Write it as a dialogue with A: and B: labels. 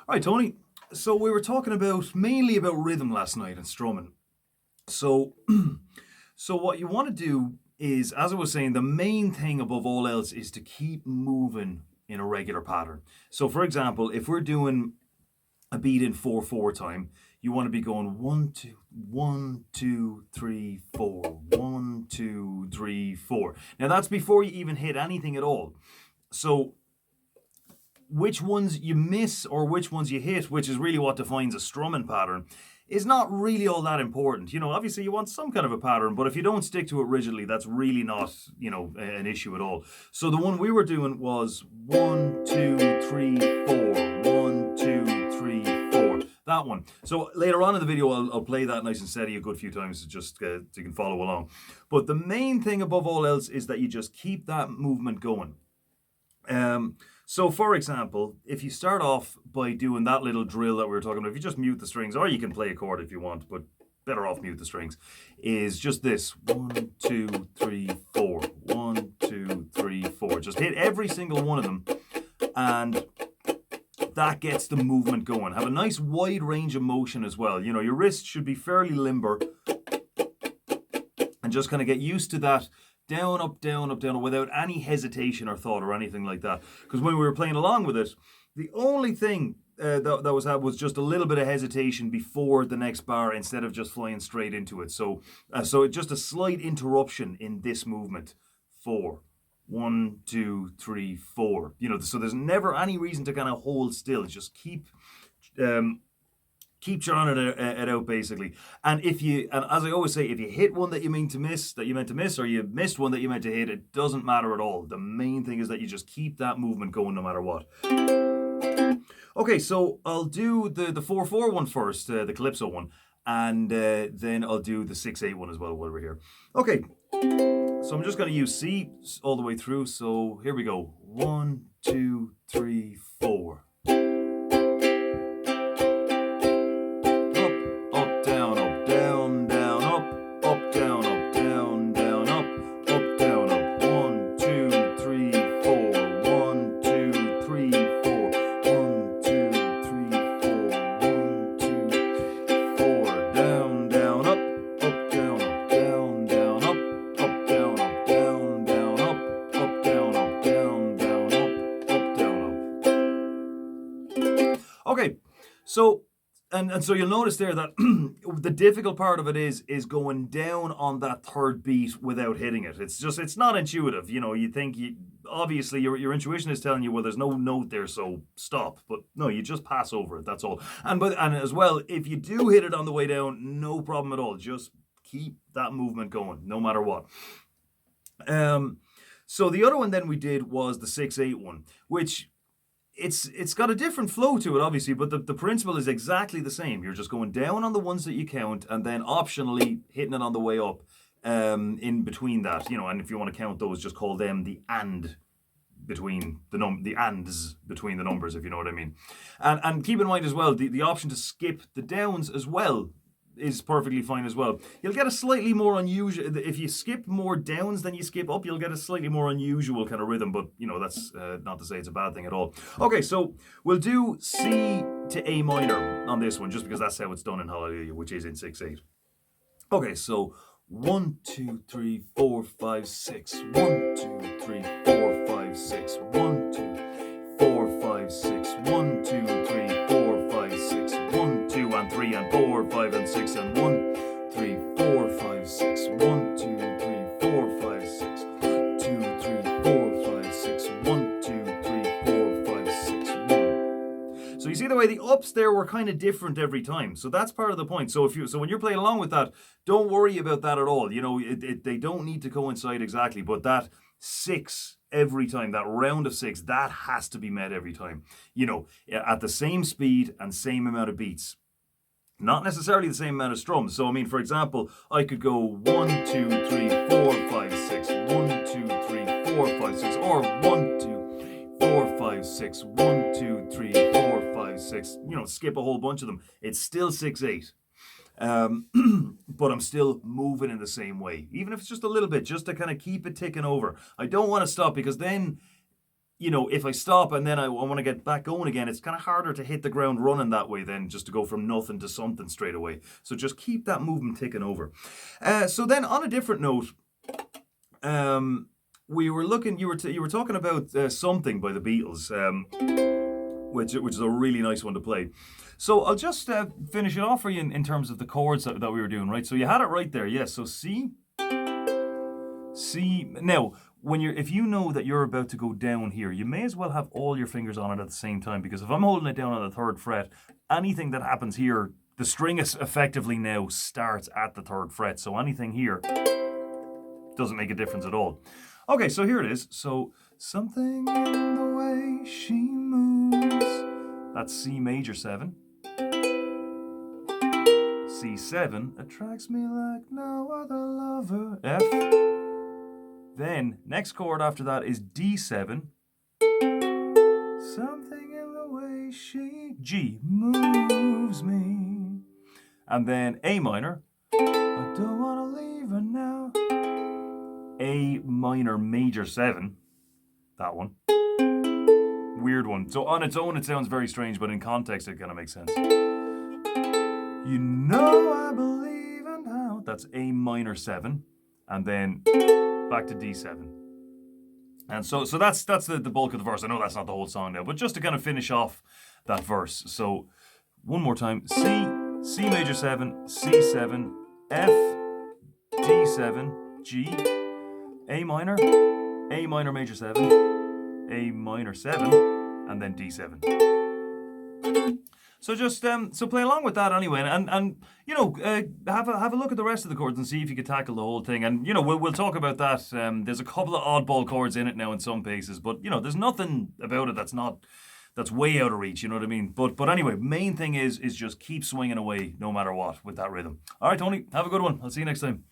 A: All right, Tony. So we were talking mainly about rhythm last night and strumming. So, so what you want to do is, as I was saying, the main thing above all else is to keep moving in a regular pattern. So, for example, if we're doing a beat in 4/4 time, you want to be going 1 2 1 2 3 4 1 2 3 4. Now that's before you even hit anything at all. So which ones you miss or which ones you hit, which is really what defines a strumming pattern, is not really all that important. Obviously you want some kind of a pattern, but if you don't stick to it rigidly, that's really not, an issue at all. So the one we were doing was 1 2 3 4 1 2 3 4. That one. So later on in the video, I'll play that nice and steady a good few times just so you can follow along. But the main thing above all else is that you just keep that movement going. So, for example, if you start off by doing that little drill that we were talking about, if you just mute the strings, or you can play a chord if you want, but better off mute the strings, is just this 1 2 3 4 1 2 3 4. Just hit every single one of them, and that gets the movement going. Have a nice wide range of motion as well. Your wrists should be fairly limber, and just kind of get used to that. Down, up, down, up, down, without any hesitation or thought or anything like that. Because when we were playing along with it, the only thing that was just a little bit of hesitation before the next bar instead of just flying straight into it. So just a slight interruption in this movement. 4, 1 2 3 4. So there's never any reason to kind of hold still. Just keep churning it out basically. And as I always say, if you hit one that you meant to miss, or you missed one that you meant to hit, it doesn't matter at all. The main thing is that you just keep that movement going no matter what. Okay, so I'll do the 4/4 one first, the Calypso one, and then I'll do the 6/8 one as well while we're here. Okay, so I'm just going to use C all the way through. So here we go. 1 2 3 4. Okay, so and so you'll notice there that the difficult part of it is going down on that third beat without hitting it. It's not intuitive. You think obviously your intuition is telling you, well, there's no note there, so stop. But no, you just pass over it. That's all. And as well, if you do hit it on the way down, no problem at all. Just keep that movement going, no matter what. So the other one then we did was the 6/8 one, which it's got a different flow to it, obviously, but the principle is exactly the same. You're just going down on the ones that you count, and then optionally hitting it on the way up in between that. And if you want to count those, just call them the and between the ands between the numbers, if you know what I mean. And keep in mind as well, the option to skip the downs as well is perfectly fine as well. You'll get a slightly more unusual, if you skip more downs than you skip up, you'll get a slightly more unusual kind of rhythm, but that's not to say it's a bad thing at all. Okay, so we'll do C to A minor on this one, just because that's how it's done in Hallelujah, which is in 6/8. Okay, so 1 2 3 4 5 6 1 2 3 4 5 6 1 2 4 5 6 1 2 3 4 5 6 1 2 and 3 and 4 5 and 6 and 1 3 4 5 6 1 2 3 4 5 6 2 3 4 5 6 1 2 3 4 5 6 1. So you see the way the ups there were kind of different every time. So that's part of the point. So when you're playing along with that, don't worry about that at all. They don't need to coincide exactly, but that 6 every time, that round of 6, that has to be met every time. At the same speed and same amount of beats. Not necessarily the same amount of strums. So, for example, I could go 1, 2, 3, 4, 5, 6, 1, 2, 3, 4, 5, 6, or 1, 2, 3, 4, 5, 6, 1, 2, 3, 4, 5, 6. Skip a whole bunch of them. It's still 6/8. But I'm still moving in the same way, even if it's just a little bit, just to kind of keep it ticking over. I don't want to stop, because then if I stop and then I want to get back going again, it's kind of harder to hit the ground running that way than just to go from nothing to something straight away. So just keep that movement ticking over. So then on a different note, we were looking. You were talking about Something by the Beatles, which is a really nice one to play. So I'll just finish it off for you in terms of the chords that we were doing, right? So you had it right there, yes. So C. Now, if you know that you're about to go down here, you may as well have all your fingers on it at the same time, because if I'm holding it down on the 3rd fret, anything that happens here, the string is effectively now starts at the 3rd fret. So anything here doesn't make a difference at all. Okay, so here it is. So something in the way she moves. That's C major 7. C7 attracts me like no other lover. F. Then, next chord after that is D7. Something in the way she... G moves me. And then A minor. I don't want to leave her now. A minor major 7. That one. Weird one. So on its own it sounds very strange, but in context it kind of makes sense. You know I believe in how. That's A minor 7. And then back to D7. And so that's the bulk of the verse. I know that's not the whole song now, but just to kind of finish off that verse. So one more time. C major 7, C7, F, D7, G, A minor major 7, A minor 7, and then D7. So just so play along with that anyway, and have a look at the rest of the chords and see if you can tackle the whole thing. And we'll talk about that. There's a couple of oddball chords in it now in some places, but there's nothing about it that's way out of reach. You know what I mean? But anyway, main thing is just keep swinging away no matter what with that rhythm. All right, Tony, have a good one. I'll see you next time.